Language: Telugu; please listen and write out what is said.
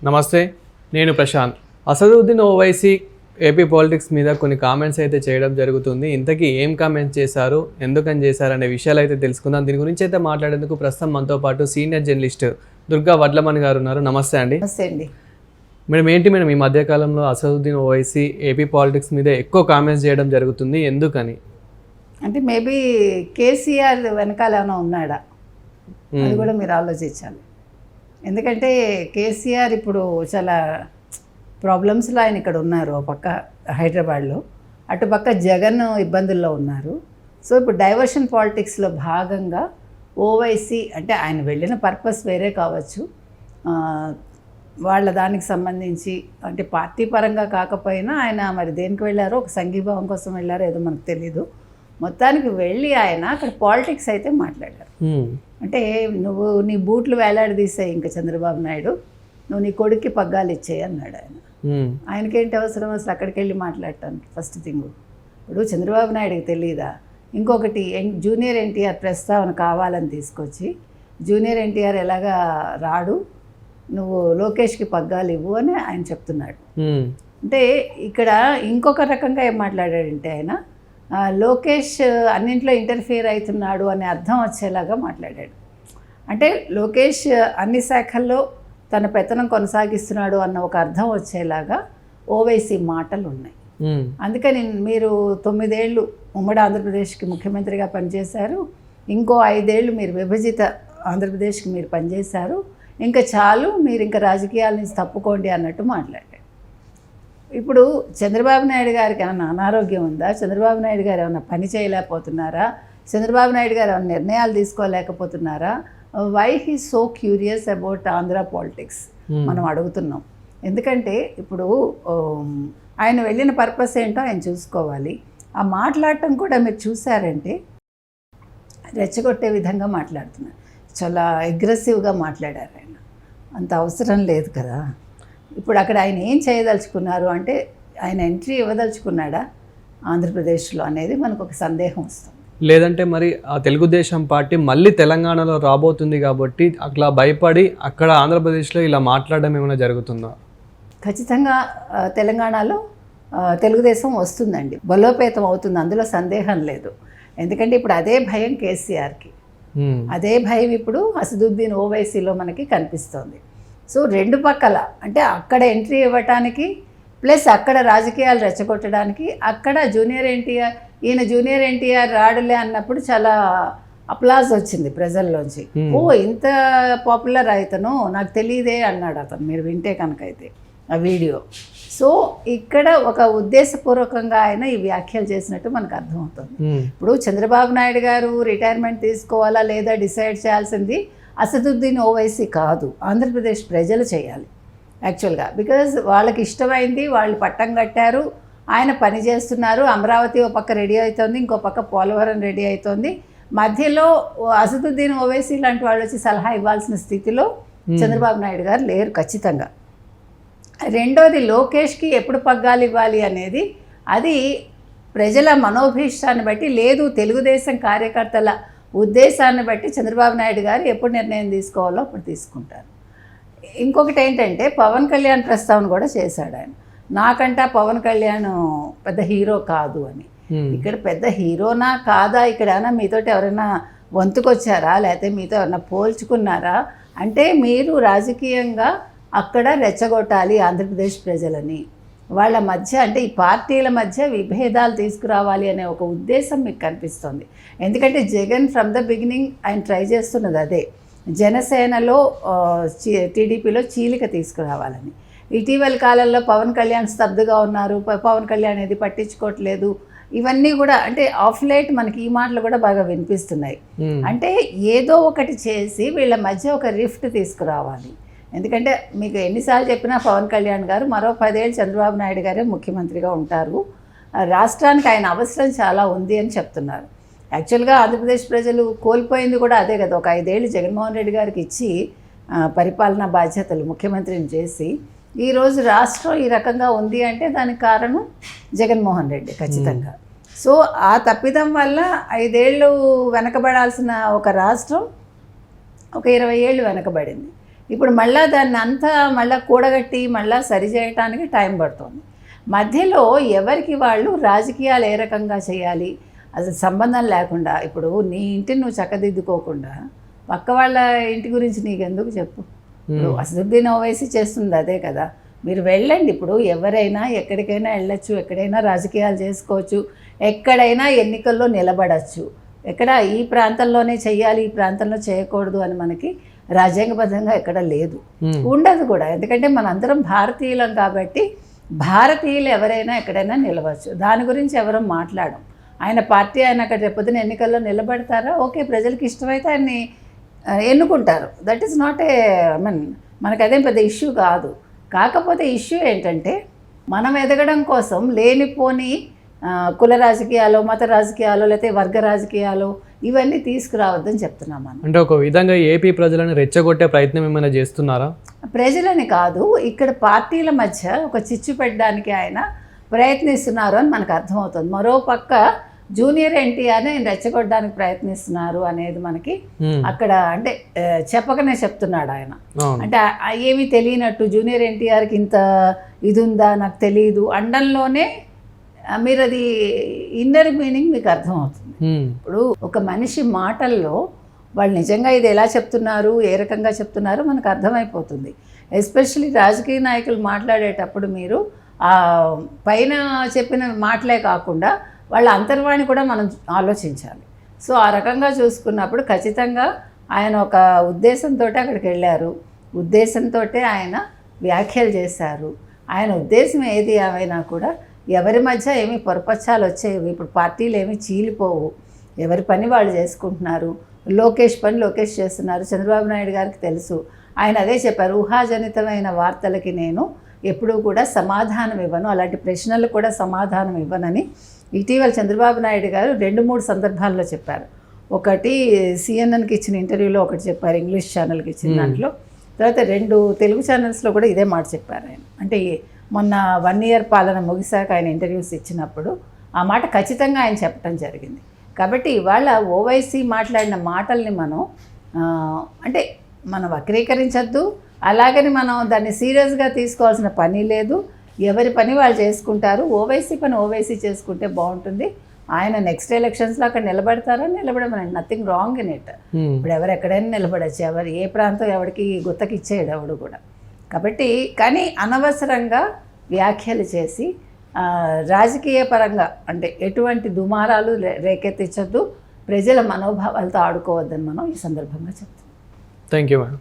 నమస్తే, నేను ప్రశాంత్. అసదుద్దీన్ ఓవైసీ ఏపీ పాలిటిక్స్ మీద కొన్ని కామెంట్స్ అయితే చేయడం జరుగుతుంది. ఇంతకీ ఏం కామెంట్స్ చేశారు, ఎందుకని చేశారు అనే విషయాలు అయితే తెలుసుకుందాం. దీని గురించి అయితే మాట్లాడేందుకు ప్రస్తుతం మనతో పాటు సీనియర్ జర్నలిస్ట్ దుర్గా వడ్లమణి గారు ఉన్నారు. నమస్తే అండి. నమస్తే అండి. మేడం ఈ మధ్యకాలంలో అసదుద్దీన్ ఓవైసీ ఏపీ పాలిటిక్స్ మీద ఎక్కువ కామెంట్స్ చేయడం జరుగుతుంది, ఎందుకని? అంటే మేబీ కేసీఆర్ వెనకాల ఏమైనా ఉన్నాడా అది కూడా మీరు ఆలోచించాలి. ఎందుకంటే కేసీఆర్ ఇప్పుడు చాలా ప్రాబ్లమ్స్లో ఆయన ఇక్కడ ఉన్నారు. ఒక పక్క హైదరాబాద్లో, అటు పక్క జగన్ ఇబ్బందుల్లో ఉన్నారు. సో ఇప్పుడు డైవర్షన్ పాలిటిక్స్లో భాగంగా ఓవైసీ అంటే ఆయన వెళ్ళిన పర్పస్ వేరే కావచ్చు, వాళ్ళ దానికి సంబంధించి అంటే పార్టీ పరంగా కాకపోయినా ఆయన మరి దేనికి వెళ్ళారో, ఒక సంఘీభావం కోసం వెళ్ళారో ఏదో మనకు తెలీదు. మొత్తానికి వెళ్ళి ఆయన అక్కడ పాలిటిక్స్ అయితే మాట్లాడారు. అంటే నువ్వు నీ బూట్లు వేలాడదీసాయి ఇంకా చంద్రబాబు నాయుడు, నువ్వు నీ కొడుక్కి పగ్గాలు ఇచ్చేయి అన్నాడు ఆయన. ఆయనకేంటి అవసరం అసలు అక్కడికి వెళ్ళి మాట్లాడటానికి? ఫస్ట్ థింగ్, ఇప్పుడు చంద్రబాబు నాయుడుకి తెలియదా? ఇంకొకటి, జూనియర్ ఎన్టీఆర్ ప్రస్తావన కావాలని తీసుకొచ్చి జూనియర్ ఎన్టీఆర్ ఎలాగా రాడు, నువ్వు లోకేష్కి పగ్గాలు ఇవ్వు అని ఆయన చెప్తున్నాడు. అంటే ఇక్కడ ఇంకొక రకంగా ఏం మాట్లాడాడంటే ఆయన లోకేష్ అన్నింట్లో ఇంటర్ఫియర్ అవుతున్నాడు అనే అర్థం వచ్చేలాగా మాట్లాడాడు. అంటే లోకేష్ అన్ని శాఖల్లో తన పెత్తనం కొనసాగిస్తున్నాడు అన్న ఒక అర్థం వచ్చేలాగా ఓవైసీ మాటలు ఉన్నాయి. అందుకని మీరు 9 ఏళ్ళు ఉమ్మడి ఆంధ్రప్రదేశ్కి ముఖ్యమంత్రిగా పనిచేశారు, ఇంకో 5 ఏళ్ళు మీరు విభజిత ఆంధ్రప్రదేశ్కి మీరు పనిచేశారు, ఇంకా చాలు, మీరు ఇంకా రాజకీయాల నుంచి తప్పుకోండి అన్నట్టు మాట్లాడాడు. ఇప్పుడు చంద్రబాబు నాయుడు గారికి ఏమైనా అనారోగ్యం ఉందా? చంద్రబాబు నాయుడు గారు ఏమైనా పని చేయలేకపోతున్నారా? చంద్రబాబు నాయుడు గారు ఏమైనా నిర్ణయాలు తీసుకోలేకపోతున్నారా? Why he so curious about Andhra politics మనం అడుగుతున్నాం. ఎందుకంటే ఇప్పుడు ఆయన వెళ్ళిన పర్పస్ ఏంటో ఆయన చూసుకోవాలి. ఆ మాట్లాడటం కూడా మీరు చూసారంటే రెచ్చగొట్టే విధంగా మాట్లాడుతున్నారు, చాలా అగ్రెసివ్గా మాట్లాడారు. ఆయన అంత అవసరం లేదు కదా. ఇప్పుడు అక్కడ ఆయన ఏం చేయదలుచుకున్నారు అంటే, ఆయన ఎంట్రీ ఇవ్వదలుచుకున్నాడా ఆంధ్రప్రదేశ్లో అనేది మనకు ఒక సందేహం వస్తుంది. లేదంటే మరి ఆ తెలుగుదేశం పార్టీ మళ్ళీ తెలంగాణలో రాబోతుంది కాబట్టి అట్లా భయపడి అక్కడ ఆంధ్రప్రదేశ్లో ఇలా మాట్లాడడం ఏమైనా జరుగుతుందా? ఖచ్చితంగా తెలంగాణలో తెలుగుదేశం వస్తుందండి, బలోపేతం అవుతుంది, అందులో సందేహం లేదు. ఎందుకంటే ఇప్పుడు అదే భయం కేసీఆర్కి, అదే భయం ఇప్పుడు అసదుద్దీన్ ఓవైసీలో మనకి కనిపిస్తోంది. సో రెండు పక్కల అంటే అక్కడ ఎంట్రీ ఇవ్వటానికి ప్లస్ అక్కడ రాజకీయాలు రెచ్చగొట్టడానికి, అక్కడ జూనియర్ ఎన్టీఆర్, ఈయన జూనియర్ ఎన్టీఆర్ రాడులే అన్నప్పుడు చాలా అప్లాజ్ వచ్చింది ప్రజల్లోంచి. ఓ ఇంత పాపులర్ అవుతాను నాకు తెలియదే అన్నాడు అతను, మీరు వింటే కనుక అయితే ఆ వీడియో. సో ఇక్కడ ఒక ఉద్దేశపూర్వకంగా ఆయన ఈ వ్యాఖ్యలు చేసినట్టు మనకు అర్థమవుతుంది. ఇప్పుడు చంద్రబాబు నాయుడు గారు రిటైర్మెంట్ తీసుకోవాలా లేదా డిసైడ్ చేయాల్సింది అసదుద్దీన్ ఓవైసీ కాదు, ఆంధ్రప్రదేశ్ ప్రజలు చేయాలి యాక్చువల్గా. బికాజ్ వాళ్ళకి ఇష్టమైంది, వాళ్ళు పట్టం కట్టారు, ఆయన పని చేస్తున్నారు. అమరావతి ఒక పక్క రెడీ అవుతుంది, ఇంకో పక్క పోలవరం రెడీ అవుతుంది. మధ్యలో అసదుద్దీన్ ఓవైసీ లాంటి వాళ్ళు వచ్చి సలహా ఇవ్వాల్సిన స్థితిలో చంద్రబాబు నాయుడు గారు లేరు ఖచ్చితంగా. రెండోది, లోకేష్కి ఎప్పుడు పగ్గాలు ఇవ్వాలి అనేది అది ప్రజల మనోభీష్టాన్ని బట్టి, లేదు తెలుగుదేశం కార్యకర్తల ఉద్దేశాన్ని బట్టి చంద్రబాబు నాయుడు గారు ఎప్పుడు నిర్ణయం తీసుకోవాలో అప్పుడు తీసుకుంటారు. ఇంకొకటి ఏంటంటే పవన్ కళ్యాణ్ ప్రస్తావన కూడా చేశాడు ఆయన. నాకంట పవన్ కళ్యాణ్ పెద్ద హీరో కాదు అని. ఇక్కడ పెద్ద హీరోనా కాదా, ఇక్కడ ఏమైనా మీతోటి ఎవరైనా వంతుకొచ్చారా, లేకపోతే మీతో ఎవరైనా పోల్చుకున్నారా అంటే మీరు రాజకీయంగా అక్కడ రెచ్చగొట్టాలి ఆంధ్రప్రదేశ్ ప్రజలని, వాళ్ళ మధ్య అంటే ఈ పార్టీల మధ్య విభేదాలు తీసుకురావాలి అనే ఒక ఉద్దేశం మీకు కనిపిస్తుంది. ఎందుకంటే జగన్ ఫ్రమ్ ద బిగినింగ్ ఆయన ట్రై చేస్తున్నది అదే, జనసేనలో టీడీపీలో చీలిక తీసుకురావాలని. ఇటీవల కాలంలో పవన్ కళ్యాణ్ స్తబ్దుగా ఉన్నారు, పవన్ కళ్యాణ్ ఏది పట్టించుకోవట్లేదు, ఇవన్నీ కూడా అంటే ఆఫ్ లైట్ మనకి ఈ మాటలు కూడా బాగా వినిపిస్తున్నాయి. అంటే ఏదో ఒకటి చేసి వీళ్ళ మధ్య ఒక రిఫ్ట్ తీసుకురావాలి. ఎందుకంటే మీకు ఎన్నిసార్లు చెప్పినా పవన్ కళ్యాణ్ గారు మరో 10 ఏళ్ళు చంద్రబాబు నాయుడు గారే ముఖ్యమంత్రిగా ఉంటారు, రాష్ట్రానికి ఆయన అవసరం చాలా ఉంది అని చెప్తున్నారు. యాక్చువల్గా ఆంధ్రప్రదేశ్ ప్రజలు కోల్పోయింది కూడా అదే కదా, ఒక 5 ఏళ్ళు జగన్మోహన్ రెడ్డి గారికి ఇచ్చి పరిపాలనా బాధ్యతలు ముఖ్యమంత్రిని చేసి ఈరోజు రాష్ట్రం ఈ రకంగా ఉంది అంటే దానికి కారణం జగన్మోహన్ రెడ్డి ఖచ్చితంగా. సో ఆ తప్పిదం వల్ల 5 ఏళ్ళు వెనకబడాల్సిన ఒక రాష్ట్రం ఒక 20 ఏళ్ళు వెనకబడింది. ఇప్పుడు మళ్ళీ దాన్ని అంతా మళ్ళీ కూడగట్టి మళ్ళీ సరిచేయటానికి టైం పడుతుంది. మధ్యలో ఎవరికి వాళ్ళు రాజకీయాలు ఏ రకంగా చేయాలి అసలు సంబంధం లేకుండా, ఇప్పుడు నీ ఇంటిని నువ్వు చక్కదిద్దుకోకుండా పక్క వాళ్ళ ఇంటి గురించి నీకెందుకు చెప్పు. ఇప్పుడు అసదుద్దీన్ ఓవైసీ చేస్తుంది అదే కదా. మీరు వెళ్ళండి, ఇప్పుడు ఎవరైనా ఎక్కడికైనా వెళ్ళొచ్చు, ఎక్కడైనా రాజకీయాలు చేసుకోవచ్చు, ఎక్కడైనా ఎన్నికల్లో నిలబడచ్చు. ఎక్కడ ఈ ప్రాంతంలోనే చెయ్యాలి, ఈ ప్రాంతంలో చేయకూడదు అని మనకి రాజ్యాంగబద్ధంగా ఎక్కడ లేదు, ఉండదు కూడా. ఎందుకంటే మనందరం భారతీయులం కాబట్టి భారతీయులు ఎవరైనా ఎక్కడైనా నిలవచ్చు. దాని గురించి ఎవరూ మాట్లాడం. ఆయన పార్టీ ఆయన అక్కడ రేపొద్దున ఎన్నికల్లో నిలబడతారా, ఓకే, ప్రజలకు ఇష్టమైతే ఆయన్ని ఎన్నుకుంటారు. దట్ ఈస్ నాట్ ఏ మనకు అదేం పెద్ద ఇష్యూ కాదు. కాకపోతే ఇష్యూ ఏంటంటే మనం ఎదగడం కోసం లేనిపోని కుల రాజకీయాలు, మత రాజకీయాలు, లేకపోతే వర్గ రాజకీయాలు ఇవన్నీ తీసుకురావద్దని చెప్తున్నాం మనం. అంటే ఒక విధంగా ఏపీ ప్రజలను రెచ్చగొట్టే ప్రయత్నం ఏమైనా చేస్తున్నారా? ప్రజలని కాదు, ఇక్కడ పార్టీల మధ్య ఒక చిచ్చు పెట్టడానికి ఆయన ప్రయత్నిస్తున్నారు అని మనకు అర్థమవుతుంది. మరో పక్క జూనియర్ ఎన్టీఆర్ని రెచ్చగొట్టడానికి ప్రయత్నిస్తున్నారు అనేది మనకి అక్కడ అంటే చెప్పకనే చెప్తున్నాడు ఆయన. అంటే ఏమీ తెలియనట్టు జూనియర్ ఎన్టీఆర్కి ఇంత ఇది ఉందా నాకు తెలియదు అండంలోనే మీరు అది ఇన్నర్ మీనింగ్ మీకు అర్థమవుతుంది. ఇప్పుడు ఒక మనిషి మాటల్లో వాళ్ళు నిజంగా ఇది ఎలా చెప్తున్నారు, ఏ రకంగా చెప్తున్నారు మనకు అర్థమైపోతుంది. ఎస్పెషల్లీ రాజకీయ నాయకులు మాట్లాడేటప్పుడు మీరు పైన చెప్పిన మాటలే కాకుండా వాళ్ళ అంతర్వాణి కూడా మనం ఆలోచించాలి. సో ఆ రకంగా చూసుకున్నప్పుడు ఖచ్చితంగా ఆయన ఒక ఉద్దేశంతో అక్కడికి వెళ్ళారు, ఉద్దేశంతో ఆయన వ్యాఖ్యలు చేశారు. ఆయన ఉద్దేశం ఏది ఏమైనా కూడా ఎవరి మధ్య ఏమీ పొరపచ్చాలు వచ్చేవి. ఇప్పుడు పార్టీలు ఏమీ చీలిపోవు, ఎవరి పని వాళ్ళు చేసుకుంటున్నారు. లోకేష్ పని లోకేష్ చేస్తున్నారు. చంద్రబాబు నాయుడు గారికి తెలుసు, ఆయన అదే చెప్పారు, ఊహాజనితమైన వార్తలకి నేను ఎప్పుడూ కూడా సమాధానం ఇవ్వను, అలాంటి ప్రశ్నలు కూడా సమాధానం ఇవ్వనని ఇటీవల చంద్రబాబు నాయుడు గారు 2-3 సందర్భాల్లో చెప్పారు. ఒకటి సిఎన్ఎన్కి ఇచ్చిన ఇంటర్వ్యూలో ఒకటి చెప్పారు, ఇంగ్లీష్ ఛానల్కి ఇచ్చిన దాంట్లో. తర్వాత 2 తెలుగు ఛానల్స్లో కూడా ఇదే మాట చెప్పారు ఆయన. అంటే మొన్న 1 ఇయర్ పాలన ముగిశాక ఆయన ఇంటర్వ్యూస్ ఇచ్చినప్పుడు ఆ మాట ఖచ్చితంగా ఆయన చెప్పడం జరిగింది. కాబట్టి ఇవాళ ఓవైసీ మాట్లాడిన మాటల్ని మనం అంటే మనం వక్రీకరించద్దు, అలాగని మనం దాన్ని సీరియస్గా తీసుకోవాల్సిన పని లేదు. ఎవరి పని వాళ్ళు చేసుకుంటారు. ఓవైసీ పని ఓవైసీ చేసుకుంటే బాగుంటుంది. ఆయన నెక్స్ట్ ఎలక్షన్స్లో అక్కడ నిలబడతారో నిలబడమనండి, నథింగ్ రాంగ్ ఇన్ ఇట్. ఇప్పుడు ఎవరు ఎక్కడైనా నిలబడచ్చు, ఎవరు ఏ ప్రాంతం ఎవరికి గుత్తకి ఇచ్చేయడు ఎవడు కూడా. కాబట్టి కానీ అనవసరంగా వ్యాఖ్యలు చేసి రాజకీయ పరంగా అంటే ఎటువంటి దుమారాలు రేకెత్తించద్దు, ప్రజల మనోభావాలతో ఆడుకోవద్దని మనం ఈ సందర్భంగా చెప్తాం. Thank you madam.